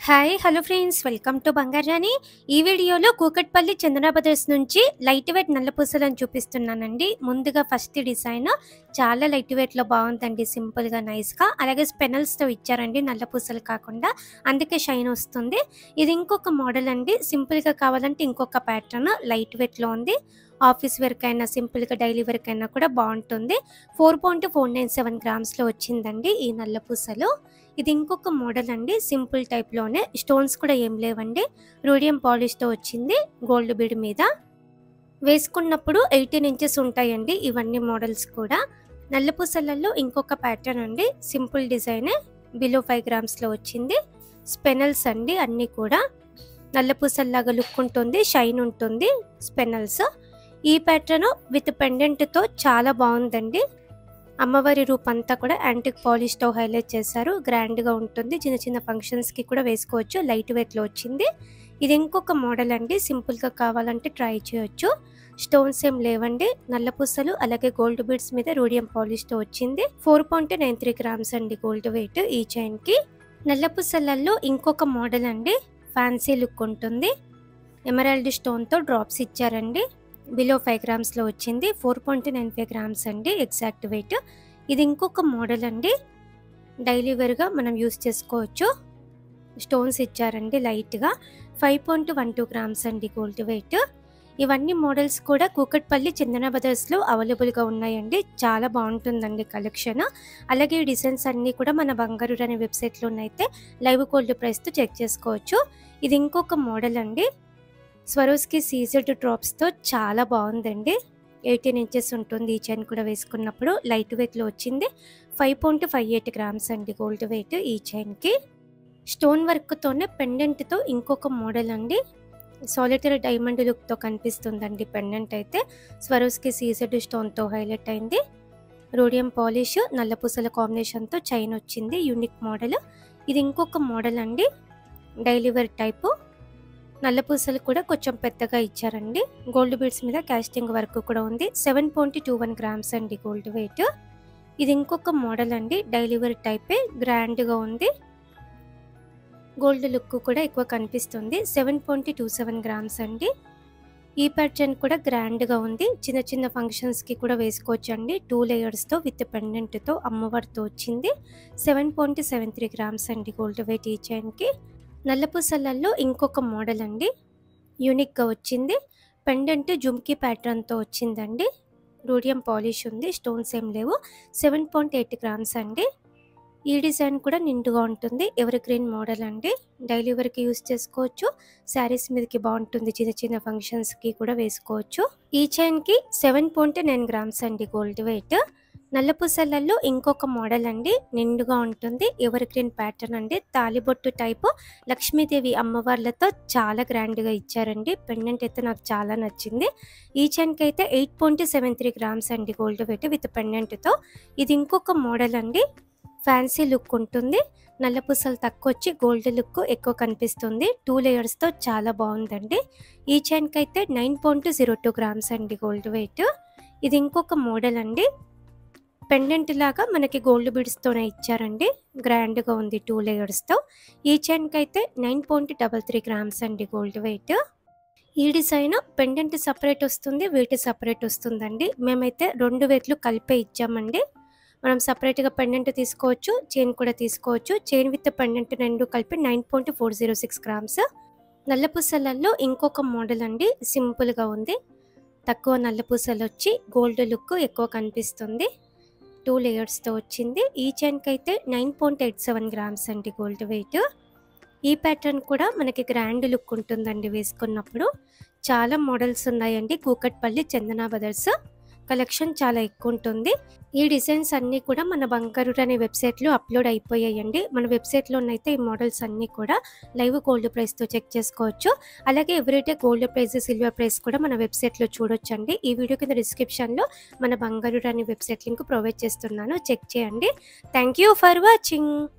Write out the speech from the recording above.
Hi hello friends, welcome to Bangarani. ఈ వీడియోలో కూకట్పల్లి చందన brothers నుంచి లైట్ వెయిట్ నల్ల పూసలను చూపిస్తున్నానండి. ముందుగా ఫస్ట్ డిజైన్ చాలా లైట్ వెయిట్లో బాగుందండి, సింపుల్గా నైస్గా. అలాగే స్పెనల్స్తో ఇచ్చారండి, నల్ల పూసలు కాకుండా, అందుకే షైన్ వస్తుంది. ఇది ఇంకొక మోడల్ అండి. సింపుల్గా కావాలంటే ఇంకొక ప్యాటర్న్ లైట్ వెయిట్లో ఉంది. ఆఫీస్ వర్క్ అయినా సింపుల్గా డైలీ వర్క్ అయినా కూడా బాగుంటుంది. 4.497 గ్రామ్స్లో వచ్చిందండి ఈ నల్ల పూసలు. ఇది ఇంకొక మోడల్ అండి, సింపుల్ టైప్లోనే, స్టోన్స్ కూడా ఏం లేవండి. రూడియం పాలిష్తో వచ్చింది, గోల్డ్ బీడ్ మీద. వేసుకున్నప్పుడు 18 ఇంచెస్ ఉంటాయండి ఇవన్నీ మోడల్స్ కూడా. నల్ల పూసలలో ఇంకొక ప్యాటర్న్ అండి, సింపుల్ డిజైనే, బిలో 5 గ్రామ్స్లో వచ్చింది. స్పెనల్స్ అండి అన్నీ కూడా. నల్ల పూసల్లాగా లుక్ ఉంటుంది, షైన్ ఉంటుంది స్పెనల్స్. ఈ ప్యాటర్న్ విత్ పెండెంట్తో చాలా బాగుందండి. అమ్మవారి రూపంతా కూడా యాంటిక్ పాలిష్తో హైలైట్ చేశారు, గ్రాండ్గా ఉంటుంది. చిన్న చిన్న ఫంక్షన్స్కి కూడా వేసుకోవచ్చు, లైట్ వెయిట్లో వచ్చింది. ఇది ఇంకొక మోడల్ అండి, సింపుల్గా కావాలంటే ట్రై చేయొచ్చు. స్టోన్స్ ఏం లేవండి, నల్ల పూసలు అలాగే గోల్డ్ బీడ్స్ మీద రూడియం పాలిష్తో వచ్చింది. 4.93 గ్రామ్స్ అండి గోల్డ్ వెయిట్ ఈ చైన్కి. నల్ల పూసలలో ఇంకొక మోడల్ అండి, ఫ్యాన్సీ లుక్ ఉంటుంది. ఎమరాల్డ్ స్టోన్తో డ్రాప్స్ ఇచ్చారండి, బిలో 5 గ్రామ్స్లో వచ్చింది. 4.95 గ్రామ్స్ అండి ఎగ్జాక్ట్ వెయిట్. ఇది ఇంకొక మోడల్ అండి, డైలీ వేర్గా మనం యూస్ చేసుకోవచ్చు. స్టోన్స్ ఇచ్చారండి లైట్గా. 5.12 గ్రామ్స్ అండి గోల్డ్ వెయిట్. ఇవన్నీ మోడల్స్ కూడా కూకట్పల్లి చందన బ్రదర్స్లో అవైలబుల్గా ఉన్నాయండి. చాలా బాగుంటుందండి కలెక్షన్. అలాగే ఈ డిజైన్స్ అన్నీ కూడా మన బంగారు అనే వెబ్సైట్లోనైతే లైవ్ గోల్డ్ ప్రైస్తో చెక్ చేసుకోవచ్చు. ఇది ఇంకొక మోడల్ అండి, స్వరోస్కి సీజెడ్ డ్రాప్స్తో చాలా బాగుందండి. 18 ఇంచెస్ ఉంటుంది ఈ చైన్ కూడా వేసుకున్నప్పుడు. లైట్ వెయిట్లో వచ్చింది. 5.58 గ్రామ్స్ అండి గోల్డ్ వెయిట్ ఈ చైన్కి. స్టోన్ వర్క్తోనే పెండెంట్తో ఇంకొక మోడల్ అండి, సాలిటరీ డైమండ్ లుక్తో కనిపిస్తుందండి పెండెంట్ అయితే. స్వరోస్కి సీజెడ్ స్టోన్తో హైలైట్ అయింది. రోడియం పాలిష్ నల్ల పూసల కాంబినేషన్తో చైన్ వచ్చింది, యూనిక్ మోడల్. ఇది ఇంకొక మోడల్ అండి, డైలీ వేర్ టైపు. నల్ల పూసలు కూడా కొంచెం పెద్దగా ఇచ్చారండి. గోల్డ్ బీడ్స్ మీద కాస్టింగ్ వర్క్ కూడా ఉంది. 7.21 గ్రామ్స్ అండి గోల్డ్ వెయిట్. ఇది ఇంకొక మోడల్ అండి, డైలీ వేర్ టైపే, గ్రాండ్గా ఉంది. గోల్డ్ లుక్ కూడా ఎక్కువ కనిపిస్తుంది. 7.27 గ్రామ్స్ అండి. ఈ ప్యాటర్న్ కూడా గ్రాండ్గా ఉంది, చిన్న చిన్న ఫంక్షన్స్కి కూడా వేసుకోవచ్చు అండి. 2 లేయర్స్తో విత్ పెండెంట్తో అమ్మవారితో వచ్చింది. 7.73 గ్రామ్స్ అండి గోల్డ్ వెయిట్ ఈ చైన్కి. నల్ల పూసలలో ఇంకొక మోడల్ అండి, యూనిక్గా వచ్చింది. పెండెంట్ జుమ్కీ ప్యాటర్న్తో వచ్చిందండి. రూడియం పాలిష్ ఉంది, స్టోన్స్ ఏం లేవు. 7.8 గ్రామ్స్ అండి. ఈ డిజైన్ కూడా నిండుగా ఉంటుంది, ఎవర్ గ్రీన్ మోడల్ అండి. డైలీ వరకు యూస్ చేసుకోవచ్చు, శారీస్ మీదకి బాగుంటుంది, చిన్న చిన్న ఫంక్షన్స్కి కూడా వేసుకోవచ్చు. ఈ చైన్కి 7.9 గ్రామ్స్ అండి గోల్డ్ వెయిట్. నల్ల పూసలలో ఇంకొక మోడల్ అండి, నిండుగా ఉంటుంది, ఎవర్ గ్రీన్ ప్యాటర్న్ అండి. తాలిబొట్టు టైపు లక్ష్మీదేవి అమ్మవార్లతో చాలా గ్రాండ్గా ఇచ్చారండి. పెండెంట్ అయితే నాకు చాలా నచ్చింది. ఈ చైన్కి అయితే 8.73 గ్రామ్స్ అండి గోల్డ్ వెయిట్ విత్ పెండెంట్తో. ఇది ఇంకొక మోడల్ అండి, ఫ్యాన్సీ లుక్ ఉంటుంది. నల్ల పూసలు తక్కువ వచ్చి గోల్డ్ లుక్ ఎక్కువ కనిపిస్తుంది. 2 లేయర్స్తో చాలా బాగుందండి. ఈ చైన్కి అయితే 9.02 గ్రామ్స్ అండి గోల్డ్ వెయిట్. ఇది ఇంకొక మోడల్ అండి, పెండెంట్ లాగా మనకి గోల్డ్ బీడ్స్తోనే ఇచ్చారండి, గ్రాండ్గా ఉంది 2 లేయర్స్తో. ఈ చైన్కి అయితే 9.33 గ్రామ్స్ అండి గోల్డ్ వెయిట్. ఈ డిజైన్ పెండెంట్ సపరేట్ వస్తుంది, వెయిట్ సపరేట్ వస్తుందండి. మేమైతే 2 వెయిట్లు కలిపే ఇచ్చామండి. మనం సపరేట్గా పెండెంట్ తీసుకోవచ్చు, చైన్ కూడా తీసుకోవచ్చు. చైన్ విత్ పెండెంట్ 2 కలిపి 9.406 గ్రామ్స్. నల్ల పూసలలో ఇంకొక మోడల్ అండి, సింపుల్గా ఉంది, తక్కువ నల్ల పూసలు వచ్చి గోల్డ్ లుక్ ఎక్కువ కనిపిస్తుంది. 2 లేయర్స్తో వచ్చింది. ఈ చైన్కి అయితే 9.87 గ్రామ్స్ అండి గోల్డ్ వెయిట్. ఈ ప్యాటర్న్ కూడా మనకి గ్రాండ్ లుక్ ఉంటుందండి వేసుకున్నప్పుడు. చాలా మోడల్స్ ఉన్నాయండి కూకట్పల్లి చందన బ్రదర్స్. కలెక్షన్ చాలా ఎక్కువ ఉంటుంది. ఈ డిజైన్స్ అన్నీ కూడా మన బంగారు అనే వెబ్సైట్లో అప్లోడ్ అయిపోయాయండి. మన వెబ్సైట్లోనైతే ఈ మోడల్స్ అన్నీ కూడా లైవ్ గోల్డ్ ప్రైస్తో చెక్ చేసుకోవచ్చు. అలాగే everyday gold price, silver price కూడా మన వెబ్సైట్లో చూడొచ్చండి. ఈ వీడియో కింద డిస్క్రిప్షన్లో మన బంగారు అనే వెబ్సైట్ లింక్ ప్రొవైడ్ చేస్తున్నాను, చెక్ చేయండి. Thank you for watching.